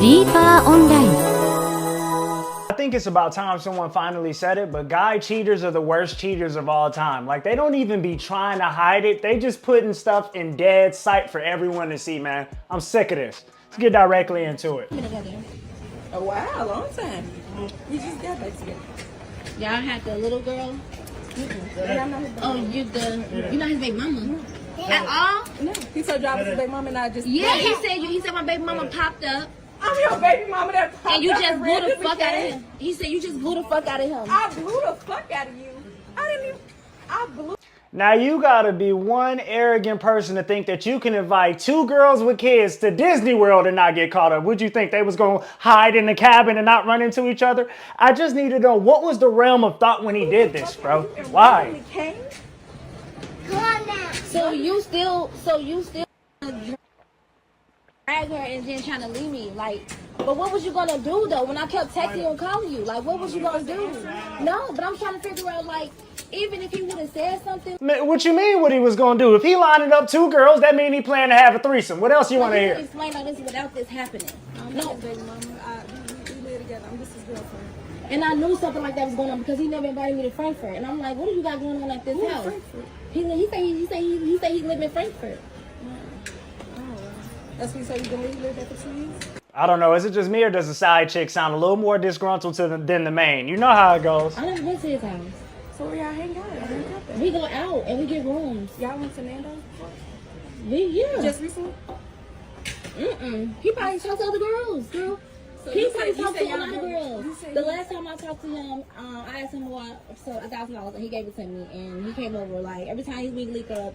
Deeper Online. I think it's about time someone finally said it, but guy cheaters are the worst cheaters of all time. Like, they don't even be trying to hide it. They just putting stuff in dead sight for everyone to see, man. I'm sick of this. Let's get directly into it. Oh wow, long time. We just got back together. Y'all had the little girl? Oh, you're not his baby mama? At all? No. He told you I was his baby mama and I just... Yeah, he said my baby mama popped up. I'm your baby mama that popped up. And you just blew the fuck out of him. He said you just blew the fuck out of him. I blew the fuck out of you. I blew... Now, you gotta be one arrogant person to think that you can invite two girls with kids to Disney World and not get caught up. Would you think they was gonna hide in the cabin and not run into each other? I just need to know, what was the realm of thought when he did this, bro? Why? So you still drag her and then trying to leave me, like, but what was you gonna do though when I kept texting you and calling you? Like, what was you gonna do? No, but I'm trying to figure out, like, even if he would have said something. What you mean what he was gonna do? If he lined up two girls, that mean he planned to have a threesome. What else you want to hear? Explain all this without this happening. No, baby mama. We live together. I'm just his girlfriend. And I knew something like that was going on because he never invited me to Frankfurt. And I'm like, what do you got going on at this house? Frankfurt? He said he lived in Frankfurt. That's what you said. You gonna live there for 2 years? I don't know. Is it just me or does the side chick sound a little more disgruntled than the main? You know how it goes. I never been to his house. So where y'all hang out? We go out and we get rooms. Y'all went to Nando's before? Yeah. Just recently? He probably talked to other girls, girl. So He you probably said talked to a lot of you girls. said The you- last time I talked to him, I asked him so $1,000 and he gave it to me. And he came over, like, every time he's weekly up.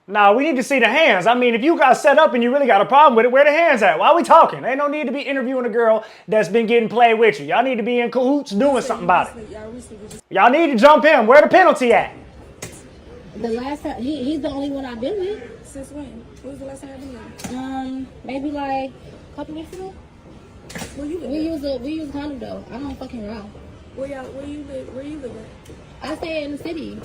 Nah, we need to see the hands. I mean, if you got set up and you really got a problem with it, where the hands at? Why are we talking? Ain't no need to be interviewing a girl that's been getting played with you. Y'all need to be in cahoots doing something about it. Y'all need to jump in. Where the penalty at? The last time, he's the only one I've been with. Since when? When was the last time you been here? Maybe like a couple weeks ago. Where you live? We use a condo though. I don't fucking route. Where you live? Where you live at? I stay in the city.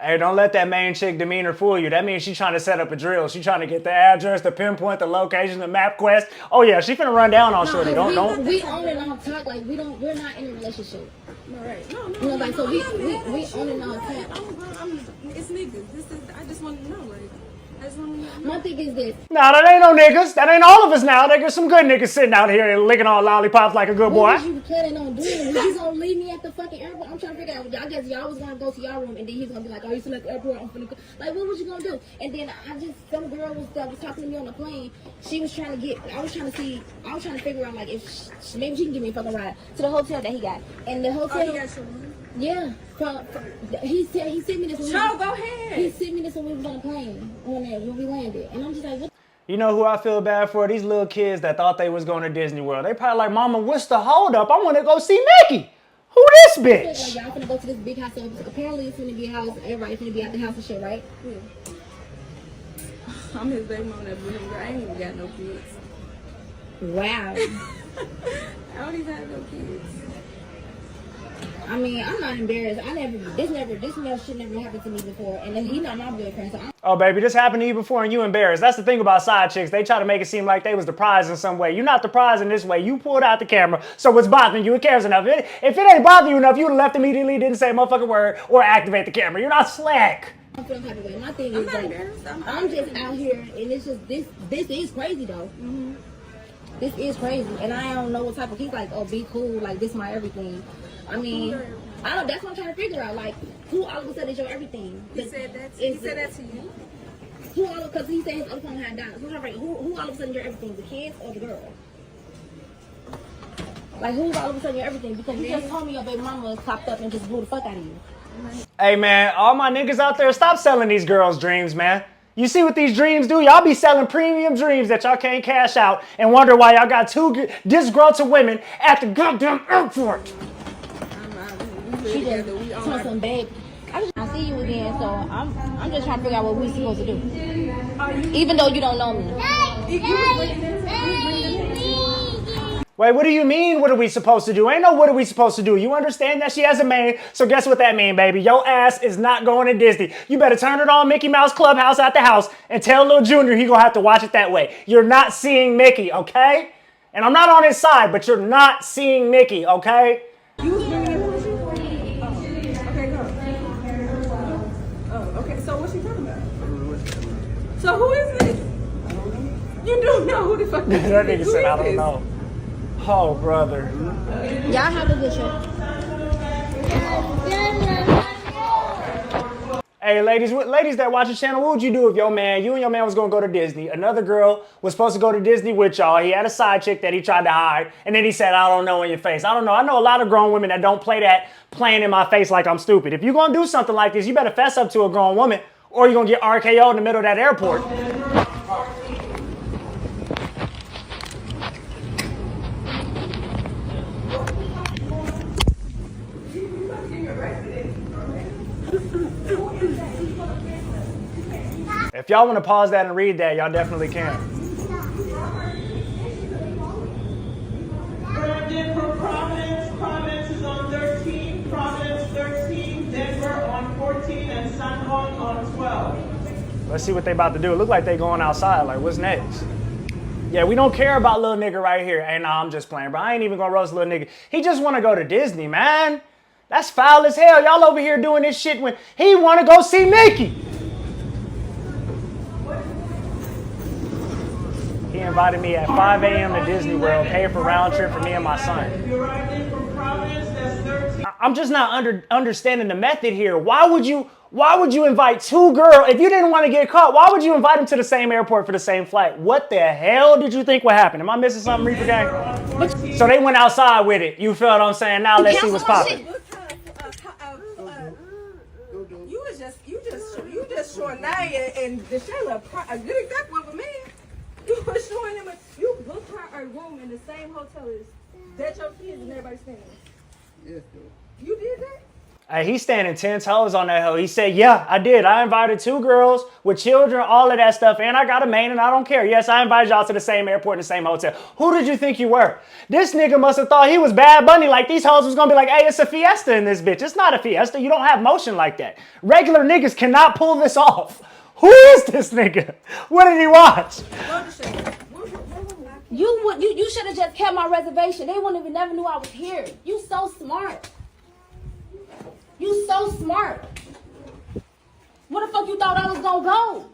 Hey, don't let that main chick demeanor fool you. That means she's trying to set up a drill. She's trying to get the address, the pinpoint, the location, the map quest. Oh yeah, she finna run down on shorty. Don't. We on and off talk, like we're not in a relationship. All right. No. You know, like, so we on and off talk. It's niggas. I just want to know, like. My thing is this. Nah, that ain't no niggas. That ain't all of us now. There's some good niggas sitting out here and licking on lollipops like a good boy. What was you planning on doing? He's gonna leave me at the fucking airport. I'm trying to figure out. I guess y'all was gonna go to y'all room and then he's gonna be like, "Oh, you still at the airport? I'm finna go." Like, what was you gonna do? And then some girl that was talking to me on the plane. She was trying to I was trying to figure out, like, if maybe she can give me a fucking ride to the hotel that he got. And the hotel. Oh, he got your room? Yeah, he sent me this. Joe, go ahead. He sent me this when we was on the plane when we landed, and I'm just like, what? You know who I feel bad for? These little kids that thought they was going to Disney World. They probably like, Mama, what's the hold up? I want to go see Mickey. Who this bitch? Like, y'all finna go to this big house. So apparently it's gonna be a house. Everybody's gonna be at the house and shit, right? Yeah. I'm his baby mama that blew him. I ain't even got no kids. Wow. I don't even have no kids. I mean, I'm not embarrassed. This shit never happened to me before, and he's not my boyfriend. So Oh, baby, this happened to you before and you embarrassed. That's the thing about side chicks. They try to make it seem like they was the prize in some way. You're not the prize in this way. You pulled out the camera, so it's bothering you. It cares enough. If it ain't bothering you enough, you'd have left immediately, didn't say a motherfucking word, or activate the camera. You're not slack. I'm feeling type of way. My thing is, like, I'm just out here, and it's just this is crazy though. Mm-hmm. This is crazy, and I don't know what type of. He's like, oh, be cool, like this my everything. I mean, I don't. That's what I'm trying to figure out. Like, who all of a sudden is your everything? He said that to you. Who all because he said his other phone had died. So who all of a sudden your everything? The kids or the girl? Like, who's all of a sudden your everything? Because you just told me your baby mama popped up and just blew the fuck out of you. Hey, man, all my niggas out there, stop selling these girls' dreams, man. You see what these dreams do? Y'all be selling premium dreams that y'all can't cash out and wonder why y'all got two disgruntled women at the goddamn airport. She just told some babe. I see you again, so I'm just trying to figure out what we supposed to do. Even though you don't know me. Wait, what do you mean, what are we supposed to do? Ain't no what are we supposed to do. You understand that she has a man, so guess what that mean, baby? Your ass is not going to Disney. You better turn it on Mickey Mouse Clubhouse at the house and tell little Junior he gonna have to watch it that way. You're not seeing Mickey, okay? And I'm not on his side, but you're not seeing Mickey, okay? You was bringing in pussy? Oh, okay, go. Oh, okay, so what's she talking about? So who is this? You don't know who the fuck this is. That nigga said, I don't know. Oh, brother. Y'all have a good trip. Hey, ladies that watch the channel, what would you do if you and your man was going to go to Disney? Another girl was supposed to go to Disney with y'all. He had a side chick that he tried to hide. And then he said, I don't know in your face. I don't know. I know a lot of grown women that don't play that playing in my face like I'm stupid. If you're going to do something like this, you better fess up to a grown woman or you're going to get RKO in the middle of that airport. If y'all want to pause that and read that, y'all definitely can. Brandon for Providence. Providence is on 13. Providence 13. Denver on 14. And San Juan on 12. Let's see what they about to do. It look like they going outside. Like, what's next? Yeah, we don't care about little nigga right here. Hey, nah, I'm just playing, bro. I ain't even gonna roast little nigga. He just want to go to Disney, man. That's foul as hell. Y'all over here doing this shit when he want to go see Mickey. He invited me at 5 a.m. to Disney World, paid for round trip for me and my son. If you arrived in from Providence, that's 13. I'm just not understanding the method here. Why would you invite two girls? If you didn't want to get caught, why would you invite them to the same airport for the same flight? What the hell did you think would happen? Am I missing something, Reaper Gang? So they went outside with it. You feel what I'm saying? Now let's see what's popping. You just showing Naya and Deshayla a good example of a man. You were showing him you booked her a room in the same hotel as that your kids and everybody staying in. Yes, you did that? Hey, he's standing 10 toes on that hoe. He said, yeah, I did. I invited two girls with children, all of that stuff, and I got a man and I don't care. Yes, I invited y'all to the same airport and the same hotel. Who did you think you were? This nigga must have thought he was Bad Bunny, like these hoes was gonna be like, hey, it's a fiesta in this bitch. It's not a fiesta. You don't have motion like that. Regular niggas cannot pull this off. Who is this nigga? What did he watch? You should have just kept my reservation. They wouldn't even never knew I was here. You so smart. You so smart. Where the fuck you thought I was gonna go?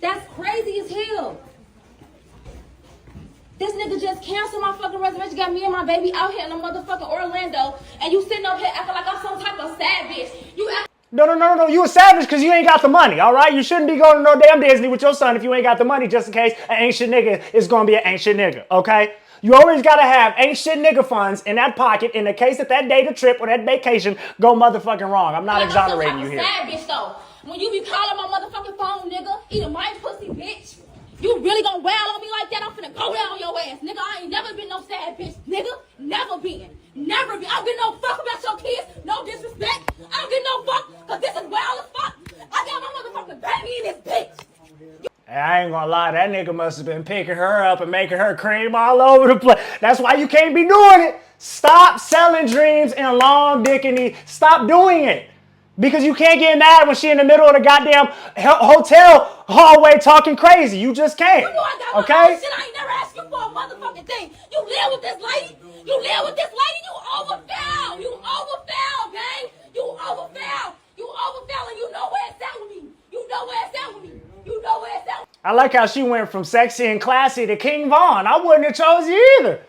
That's crazy as hell. This nigga just canceled my fucking reservation, got me and my baby out here in the motherfucking Orlando, and you sitting up here acting like I'm some type of sad bitch. You act. No. You a savage because you ain't got the money, all right? You shouldn't be going to no damn Disney with your son if you ain't got the money, just in case an ancient nigga is going to be an ancient nigga, okay? You always got to have ancient nigga funds in that pocket in the case that that data trip or that vacation go motherfucking wrong. I'm not exonerating you here. Sad bitch, though. When you be calling my motherfucking phone, nigga, eating my pussy, bitch. You really gonna wail on me like that? I'm finna go down on your ass, nigga. I ain't never been no sad bitch, nigga. Never been. Never been. I don't give no fuck about your kids. No disrespect. I don't give no fuck, because this is wild as fuck. I got my motherfucking baby in this bitch. Hey, I ain't gonna lie, that nigga must have been picking her up and making her cream all over the place. That's why you can't be doing it. Stop selling dreams and long dick and stop doing it. Because you can't get mad when she in the middle of the goddamn hotel hallway talking crazy. You just can't. You know I got my own shit. I ain't never asked you for a motherfucking thing. You live with this lady. You live with this lady. You overfell. You overfell, gang. You overfell. You overfell, and you know where it's at with me. You know where it's at with me. You know where it's at with me. I like how she went from sexy and classy to King Von. I wouldn't have chose you either.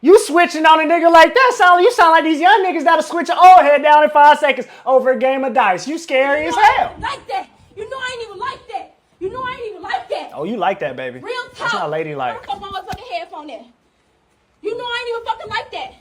You switching on a nigga like that, you sound like these young niggas that'll switch your old head down in 5 seconds over a game of dice. You scary as hell. Like that. You know I ain't even like that. You know I ain't even like that. Oh, you like that, baby. Real talk. That's not ladylike. Put my motherfucking headphone there. You know I ain't even fucking like that.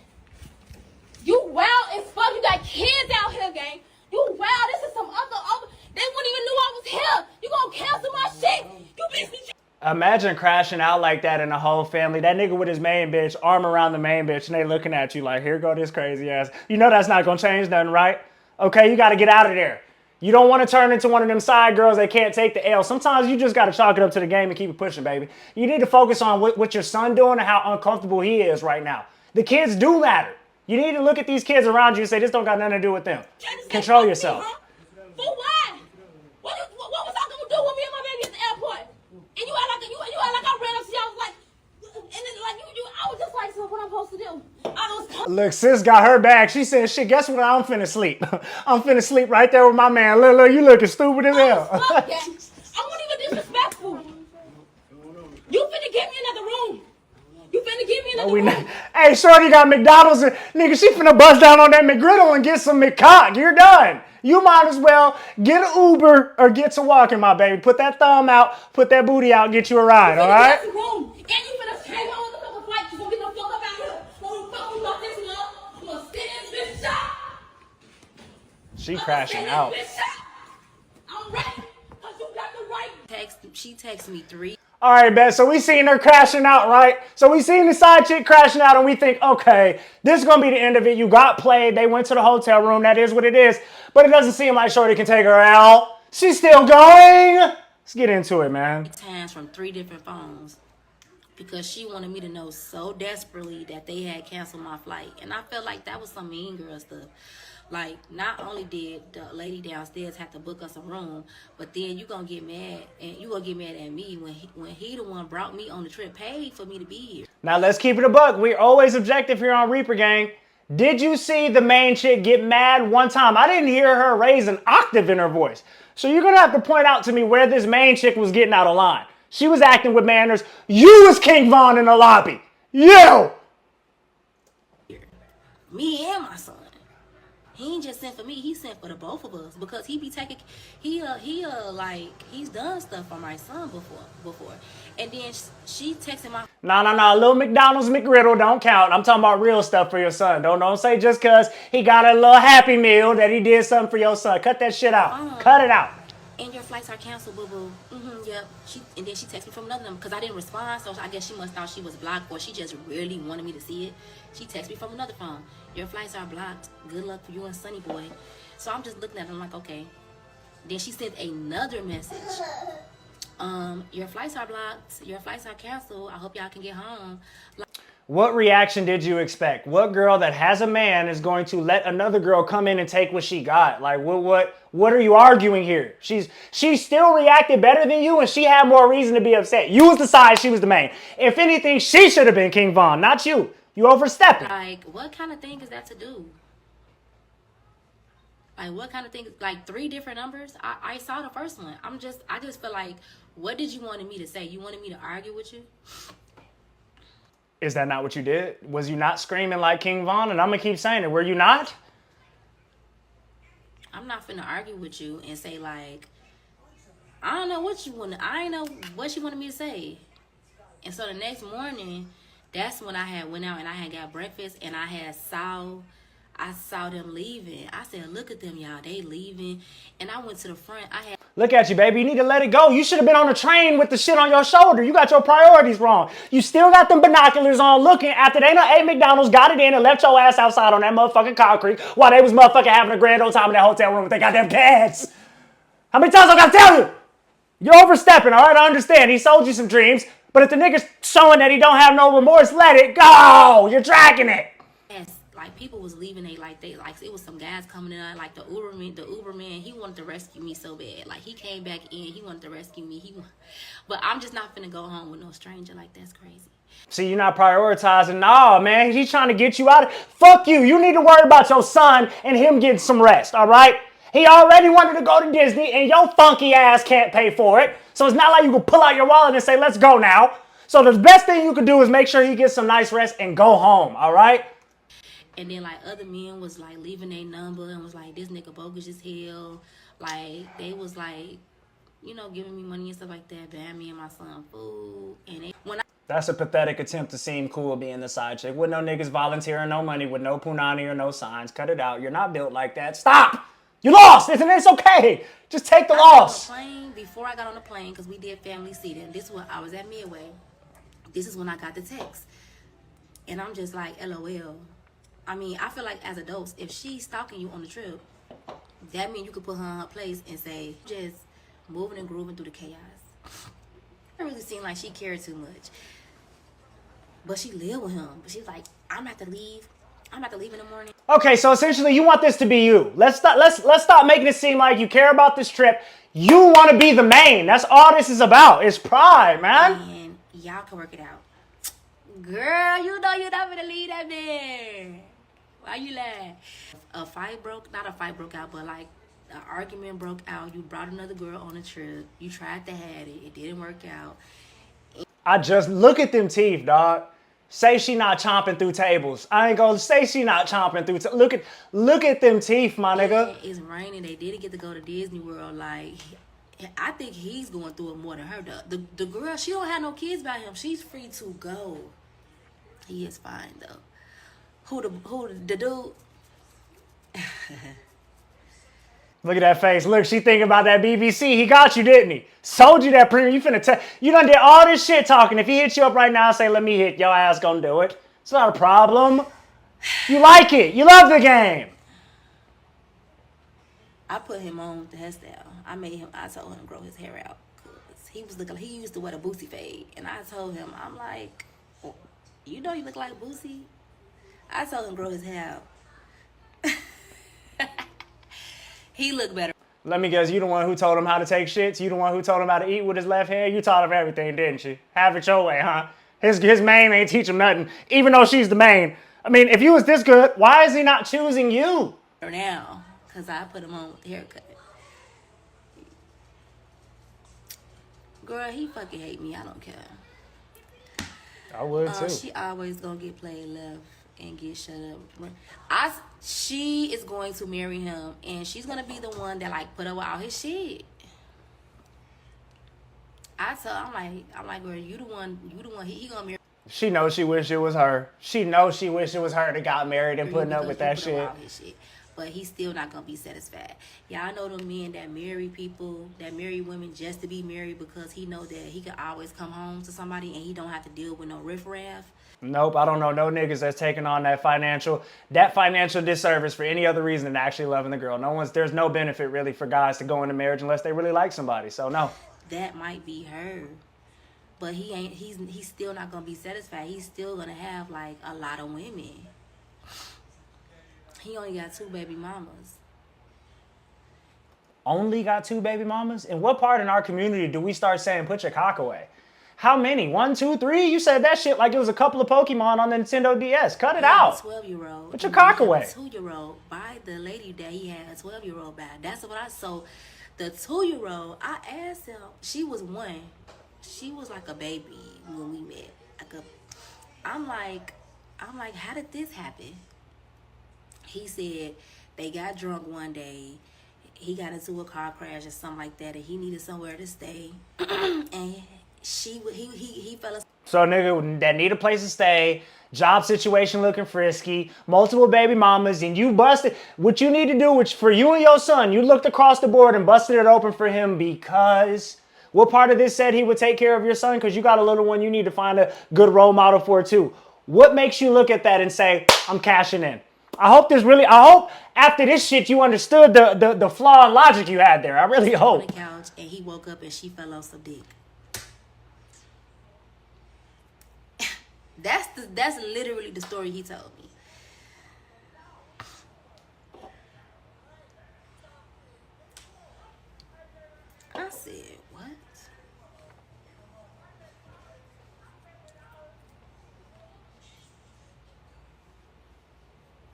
You wild as fuck. You got kids out here, gang. You wild. This is some other. They wouldn't even know I was here. You gonna cancel my shit? You bitch me. Imagine crashing out like that in the whole family. That nigga with his main bitch, arm around the main bitch, and they looking at you like, here go this crazy ass. You know that's not gonna change nothing, right? Okay, you gotta get out of there. You don't want to turn into one of them side girls that can't take the L. Sometimes you just got to chalk it up to the game and keep it pushing, baby. You need to focus on what your son doing and how uncomfortable he is right now. The kids do matter. You need to look at these kids around you and say, this don't got nothing to do with them. Control yourself. For what? What was I gonna do with me and my baby at the airport? And you act like I ran up to you. I was like, and then like I was just like, so what I'm supposed to do? I was. Look, sis got her back. She said, shit, guess what? I'm finna sleep. I'm finna sleep right there with my man. Look, you looking stupid as hell. Fuck that. I wasn't even disrespectful. You finna give me another room. You finna give me another room. Hey, shorty got McDonald's. And, nigga, she finna bust down on that McGriddle and get some McCock. You're done. You might as well get an Uber or get to walking, my baby. Put that thumb out, put that booty out, get you a ride, all right? And you finna take on the fucking flight. You gonna get the fuck up out here. Gonna fuck me up this month. You gonna sit in this bitch shop. She crashing out. I'm ready. Cause you got the right. She texted me 3. All right, Ben, so we seen her crashing out, right? So we seen the side chick crashing out, and we think, okay, this is going to be the end of it. You got played. They went to the hotel room. That is what it is. But it doesn't seem like shorty can take her out. She's still going. Let's get into it, man. Times from 3 different phones because she wanted me to know so desperately that they had canceled my flight. And I felt like that was some mean girl stuff. Like, not only did the lady downstairs have to book us a room, but then you gonna get mad, and you gonna get mad at me when he the one brought me on the trip, paid for me to be here. Now, let's keep it a buck. We're always objective here on Reaper Gang. Did you see the main chick get mad one time? I didn't hear her raise an octave in her voice. So you're gonna have to point out to me where this main chick was getting out of line. She was acting with manners. You was King Von in the lobby. You! Me and my son. He ain't just sent for me, he sent for the both of us because he be taking, like, he's done stuff for my son before. And then she texted my... No, little McDonald's McGriddle don't count. I'm talking about real stuff for your son. Don't say just because he got a little Happy Meal that he did something for your son. Cut that shit out. Cut it out. And your flights are canceled, boo-boo. Yep. And then she texted me from another number because I didn't respond, so I guess she must thought she was blocked or she just really wanted me to see it. She texted me from another phone. Your flights are blocked. Good luck for you and Sonny Boy. So I'm just looking at them like, okay. Then she sent another message. Your flights are blocked. Your flights are canceled. I hope y'all can get home. What reaction did you expect? What girl that has a man is going to let another girl come in and take what she got? Like, what are you arguing here? She still reacted better than you, and she had more reason to be upset. You was the side, she was the main. If anything, she should have been King Von, not you. You overstepping. Like, what kind of thing is that to do? Like, what kind of thing? Like, 3 different numbers? I saw the first one. I just feel like, what did you want me to say? You wanted me to argue with you? Is that not what you did? Was you not screaming like King Von? And I'm going to keep saying it. Were you not? I'm not finna argue with you and say, like, I don't know what you want. I ain't know what she wanted me to say. And so the next morning, that's when I had went out and I had got breakfast and I saw them leaving. I said, look at them, y'all. They leaving. And I went to the front. Look at you, baby. You need to let it go. You should have been on the train with the shit on your shoulder. You got your priorities wrong. You still got them binoculars on looking after they done ate McDonald's, got it in, and left your ass outside on that motherfucking concrete while they was motherfucking having a grand old time in that hotel room with their goddamn cats. How many times I gotta tell you? You're overstepping, all right? I understand. He sold you some dreams, but if the nigga's showing that he don't have no remorse, let it go. You're dragging it. Like, people was leaving, it was some guys coming in, like the Uberman, he wanted to rescue me so bad. Like, he came back in, he wanted to rescue me. But I'm just not finna go home with no stranger. Like, that's crazy. See, you're not prioritizing. Nah, man, he's trying to get you out of... Fuck you. You need to worry about your son and him getting some rest, all right? He already wanted to go to Disney, and your funky ass can't pay for it. So it's not like you can pull out your wallet and say, let's go now. So the best thing you could do is make sure he gets some nice rest and go home, all right? And then, like, other men was, like, leaving their number and was like, this nigga bogus as hell. Like, they was, like, you know, giving me money and stuff like that, buying me and my son food. And that's a pathetic attempt to seem cool being the side chick. With no niggas volunteering, no money, with no punani or no signs. Cut it out. You're not built like that. Stop! You lost! It's okay. Just take the loss. Before I got on the plane, because we did family seating, this was I was at Midway. This is when I got the text. And I'm just like, LOL. I mean, I feel like as adults, if she's stalking you on the trip, that means you could put her in her place and say, just moving and grooving through the chaos. It really seemed like she cared too much. But she lived with him. But she was like, I'm about to leave. I'm about to leave in the morning. Okay, so essentially you want this to be you. Let's stop making it seem like you care about this trip. You want to be the main. That's all this is about. It's pride, man. And y'all can work it out. Girl, you know you're not gonna leave that man. Why you laugh? Not a fight broke out, but like an argument broke out. You brought another girl on a trip. You tried to have it. It didn't work out. I just look at them teeth, dog. Say she not chomping through tables. I ain't gonna say she not chomping through. Look at them teeth, my nigga. It's raining. They didn't get to go to Disney World. Like, I think he's going through it more than her. The girl, she don't have no kids by him. She's free to go. He is fine though. Who the dude? Look at that face. Look, she thinking about that BBC. He got you, didn't he? Sold you that premium. You done did all this shit talking. If he hits you up right now and say, let me hit, your ass gonna do it. It's not a problem. You like it. You love the game. I put him on the hairstyle. I told him to grow his hair out. Cause he used to wear the Boosie fade. And I told him, I'm like, oh, you know you look like Boosie. I told him to grow his hair out. He looked better. Let me guess, you the one who told him how to take shits? You the one who told him how to eat with his left hand? You taught him everything, didn't you? Have it your way, huh? His main ain't teach him nothing, even though she's the main. I mean, if you was this good, why is he not choosing you? Now, because I put him on with the haircut. Girl, he fucking hate me. I don't care. I would too. She always gonna get played left and get shut up. She is going to marry him, and she's gonna be the one that like put up with all his shit. I'm like, girl, you the one. He gonna marry. She knows she wish it was her. She knows she wish it was her that got married and putting up with that Put up with shit. all his shit. But he's still not gonna be satisfied. Y'all know them men that marry people, that marry women just to be married because he know that he can always come home to somebody and he don't have to deal with no riffraff. Nope, I don't know no niggas that's taking on that financial disservice for any other reason than actually loving the girl. There's no benefit really for guys to go into marriage unless they really like somebody. So no. That might be her. But he's still not gonna be satisfied. He's still gonna have like a lot of women. He only got 2 baby mamas. Only got 2 baby mamas? In what part in our community do we start saying put your cock away? How many? 1, 2, 3? You said that shit like it was a couple of Pokemon on the Nintendo DS. Cut it out. 12-year-old. Put your cock away. 2-year-old by the lady that he had a 12-year-old by. That's what I saw. The 2-year-old, I asked him. She was 1. She was like a baby when we met. I'm like, how did this happen? He said they got drunk one day. He got into a car crash or something like that, and he needed somewhere to stay. And he fell asleep. So nigga that need a place to stay, job situation looking frisky, multiple baby mamas, and you busted. What you need to do, which for you and your son, you looked across the board and busted it open for him because what part of this said he would take care of your son? Because you got a little one you need to find a good role model for too. What makes you look at that and say, I'm cashing in? I hope after this shit you understood the flawed logic you had there. I really hope. On the couch and he woke up and she fell on some dick. That's literally the story he told me. I said, what?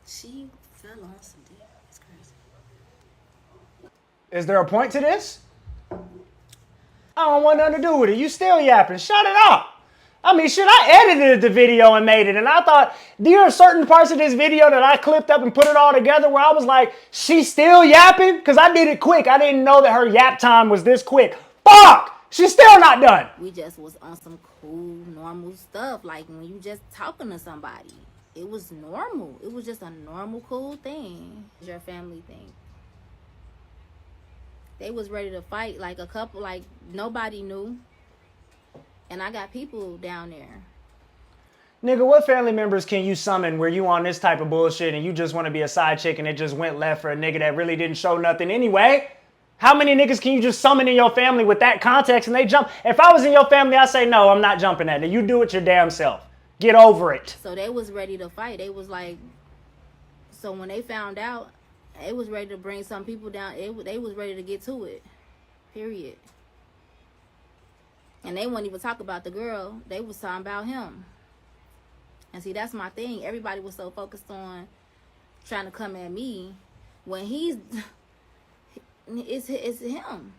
She fell on some dick. It's crazy. Is there a point to this? I don't want nothing to do with it. You still yapping. Shut it up. I mean, shit, I edited the video and made it, and I thought there are certain parts of this video that I clipped up and put it all together where I was like, she's still yapping? Because I did it quick. I didn't know that her yap time was this quick. Fuck! She's still not done. We just was on some cool, normal stuff, like when you just talking to somebody. It was normal. It was just a normal, cool thing. Your family thing. They was ready to fight, like a couple, like nobody knew. And I got people down there. Nigga, what family members can you summon where you on this type of bullshit and you just want to be a side chick and it just went left for a nigga that really didn't show nothing anyway? How many niggas can you just summon in your family with that context and they jump? If I was in your family, I'd say, no, I'm not jumping that. You do it your damn self. Get over it. So they was ready to fight. They was like, so when they found out, they was ready to bring some people down. They was ready to get to it. Period. And they wouldn't even talk about the girl. They was talking about him. And see, that's my thing. Everybody was so focused on trying to come at me when it's him.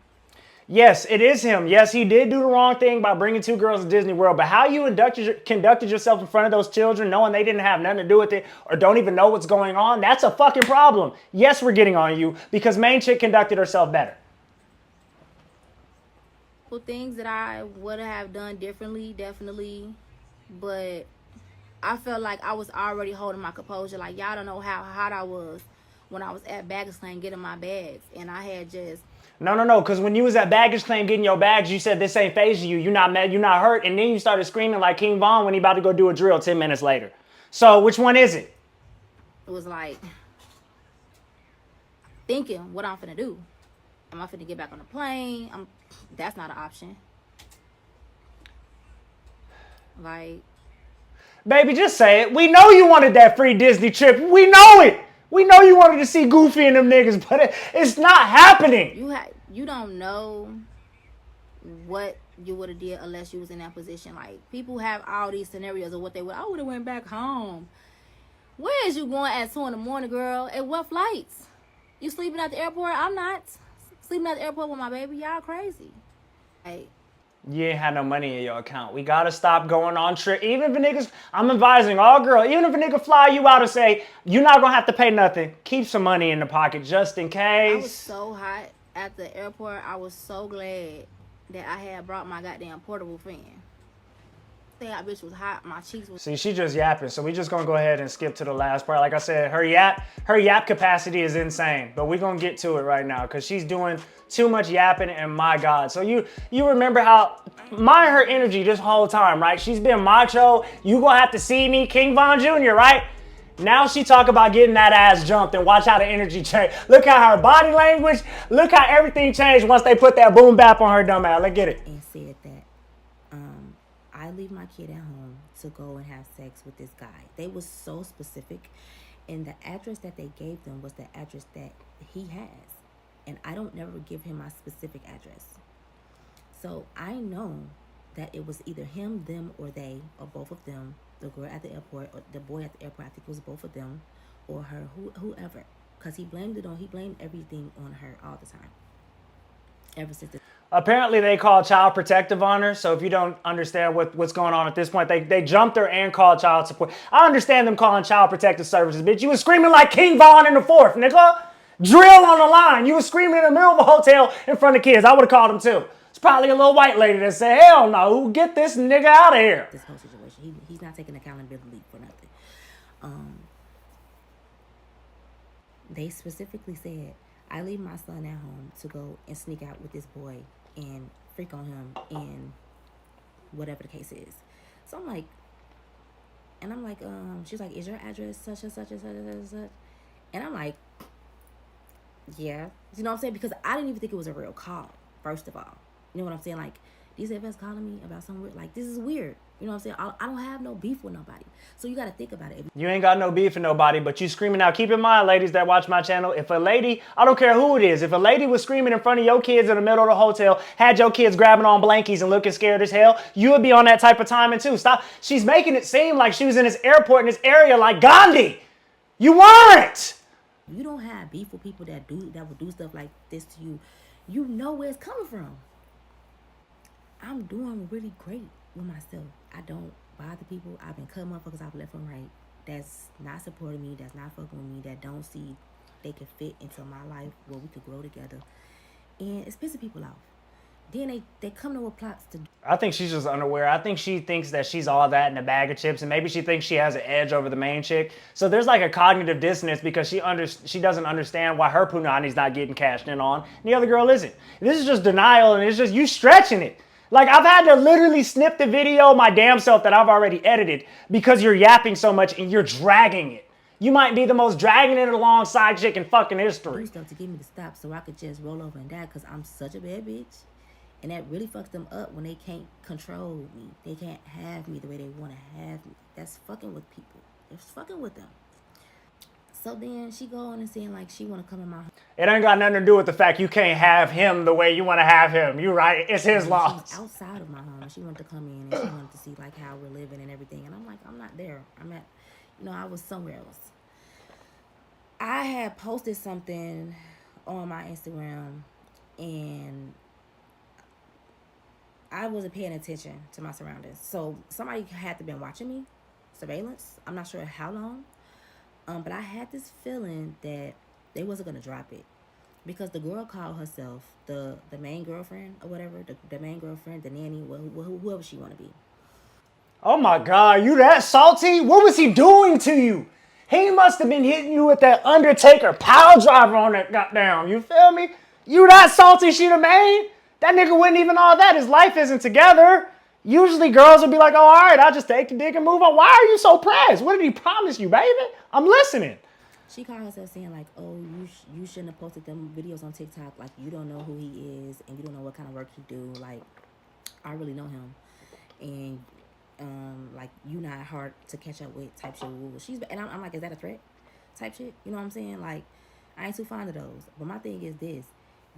Yes, it is him. Yes, he did do the wrong thing by bringing 2 girls to Disney World. But how you conducted yourself in front of those children knowing they didn't have nothing to do with it or don't even know what's going on, that's a fucking problem. Yes, we're getting on you because main chick conducted herself better. Things that I would have done differently, definitely. But I felt like I was already holding my composure. Like, y'all don't know how hot I was when I was at baggage claim getting my bags. And I had just... No, because when you was at baggage claim getting your bags, you said this ain't phasing you. You're not mad, you're not hurt. And then you started screaming like King Von when he about to go do a drill 10 minutes later. So which one is it? It was like thinking what I'm finna do. Am I finna get back on the plane? That's not an option. Like... Baby, just say it. We know you wanted that free Disney trip. We know it. We know you wanted to see Goofy and them niggas, but it's not happening. You don't know what you would have did unless you was in that position. Like, people have all these scenarios of what they would. I would have went back home. Where is you going at 2 in the morning, girl? At what flights? You sleeping at the airport? I'm not sleeping at the airport with my baby. Y'all crazy. Like, You ain't had no money in your account. We gotta stop going on trip. Even if a niggas, I'm advising all girls, even if a nigga fly you out and say, you're not gonna have to pay nothing, keep some money in the pocket just in case. I was so hot at the airport. I was so glad that I had brought my goddamn portable fan. That bitch was hot. My cheeks was... See, she just yapping, so we just gonna go ahead and skip to the last part. Like I said, her yap capacity is insane, but we gonna get to it right now because she's doing too much yapping, and my God. So you remember how, mind her energy this whole time, right? She's been macho. You gonna have to see me, King Von Jr., right? Now she talk about getting that ass jumped and watch how the energy change. Look how her body language, look how everything changed once they put that boom bap on her dumb ass. Let's get it. And said that I leave my kid at home to go and have sex with this guy. They was so specific, and the address that they gave them was the address that he has. And I don't never give him my specific address. So I know that it was either him, them, or they, or both of them. The girl at the airport, or the boy at the airport, I think it was both of them, or her, whoever. Because he blamed everything on her all the time. Ever since Apparently they called child protective on her. So if you don't understand what's going on at this point, they jumped her and called child support. I understand them calling child protective services, bitch. You was screaming like King Von in the 4th, nigga. Drill on the line. You was screaming in the middle of a hotel in front of kids. I would have called them too. It's probably a little white lady that said, hell no, get this nigga out of here. This whole situation, he's not taking accountability for nothing. They specifically said, I leave my son at home to go and sneak out with this boy and freak on him and whatever the case is. So I'm like, she's like, is your address such and such and such and such? And I'm like, yeah. You know what I'm saying? Because I didn't even think it was a real call, first of all. You know what I'm saying? Like, these FS calling me about some weird, like, this is weird. You know what I'm saying? I don't have no beef with nobody. So you got to think about it. You ain't got no beef with nobody, but you screaming out. Keep in mind, ladies that watch my channel, if a lady, I don't care who it is, if a lady was screaming in front of your kids in the middle of the hotel, had your kids grabbing on blankies and looking scared as hell, you would be on that type of timing too. Stop. She's making it seem like she was in this airport in this area like Gandhi. You weren't. You don't have beef with people that will do stuff like this to you. You know where it's coming from. I'm doing really great with myself. I don't bother people. I've been cutting motherfuckers off left and right. That's not supporting me. That's not fucking with me. That don't see they can fit into my life where we could grow together. And it's pissing people off. Then they come to with plots to... I think she's just unaware. I think she thinks that she's all that in a bag of chips, and maybe she thinks she has an edge over the main chick. So there's like a cognitive dissonance because she doesn't understand why her punani's not getting cashed in on, and the other girl isn't. This is just denial, and it's just you stretching it. Like, I've had to literally snip the video my damn self that I've already edited because you're yapping so much and you're dragging it. You might be the most dragging it along side chick in fucking history. Do stuff to get me to stop so I could just roll over and die because I'm such a bad bitch. And that really fucks them up when they can't control me. They can't have me the way they want to have me. That's fucking with people. It's fucking with them. So then she go on and saying like she want to come in my home. It ain't got nothing to do with the fact you can't have him the way you want to have him. You right. It's his loss. She's outside of my home. She wanted to come in and she wanted to see like how we're living and everything. And I'm like, I'm not there. I'm at, I was somewhere else. I had posted something on my Instagram and I wasn't paying attention to my surroundings. So somebody had to been watching me, surveillance. I'm not sure how long. But I had this feeling that they wasn't going to drop it. Because the girl called herself the main girlfriend or whatever. The main girlfriend, the nanny, whoever she want to be. Oh my God, you that salty? What was he doing to you? He must have been hitting you with that Undertaker power driver on that goddamn. You feel me? You that salty she the main? That nigga wasn't even all that. His life isn't together. Usually girls would be like, oh, all right, I'll just take the dick and move on. Why are you so pressed? What did he promise you, baby? I'm listening. She called herself saying like, oh, you shouldn't have posted them videos on TikTok. Like, you don't know who he is and you don't know what kind of work he do. Like, I really know him. And, like, you not hard to catch up with type shit. And I'm like, is that a threat type shit? You know what I'm saying? Like, I ain't too fond of those. But my thing is this.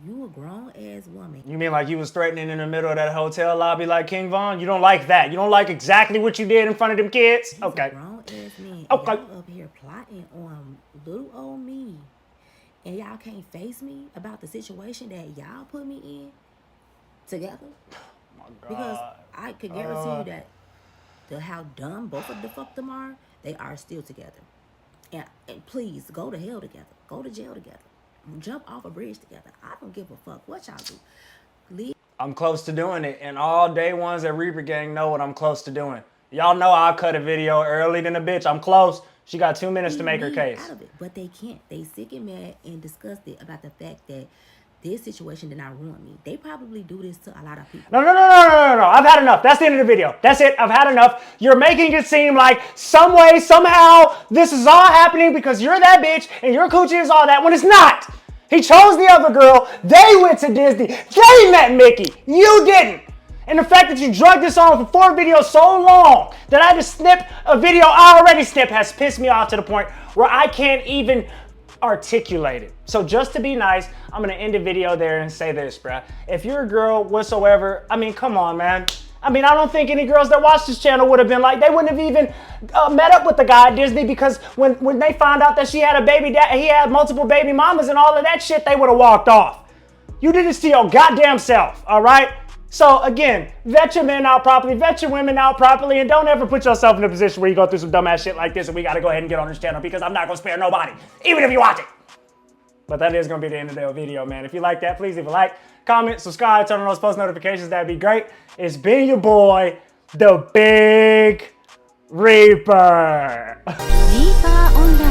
You a grown-ass woman. You mean like you was threatening in the middle of that hotel lobby like King Von? You don't like that. You don't like exactly what you did in front of them kids? He's okay. A grown-ass man. Okay. Y'all up here plotting on little old me. And y'all can't face me about the situation that y'all put me in together. Oh my God. Because I could guarantee you that how dumb both of the fuck them are, they are still together. And please, go to hell together. Go to jail together. Jump off a bridge together. I don't give a fuck what y'all do. Leave. I'm close to doing it, and all day ones at Reaper Gang know what I'm close to doing. Y'all know I'll cut a video early than a bitch. I'm close. She got 2 minutes to make her case. Out of it, but they can't. They sick and mad and disgusted about the fact that this situation did not ruin me. They probably do this to a lot of people. No. I've had enough. That's the end of the video. That's it. I've had enough. You're making it seem like some way, somehow, this is all happening because you're that bitch and your coochie is all that when it's not. He chose the other girl. They went to Disney. They met Mickey. You didn't. And the fact that you drug this on for 4 videos so long that I had to snip a video I already snipped has pissed me off to the point where I can't even articulate it. So just to be nice, I'm gonna end the video there and say this, bruh. If you're a girl whatsoever, I mean, come on, man. I mean, I don't think any girls that watch this channel would have been like, they wouldn't have even met up with the guy at Disney because when they found out that she had a baby dad, he had multiple baby mamas and all of that shit, they would have walked off. You did this to your goddamn self, all right? So again, vet your men out properly, vet your women out properly, and don't ever put yourself in a position where you go through some dumbass shit like this and we gotta go ahead and get on this channel because I'm not gonna spare nobody, even if you watch it. But that is gonna be the end of the video, man. If you like that, please leave a like, comment, subscribe, turn on those post notifications, that'd be great. It's been your boy, the Big Reaper. Reaper on the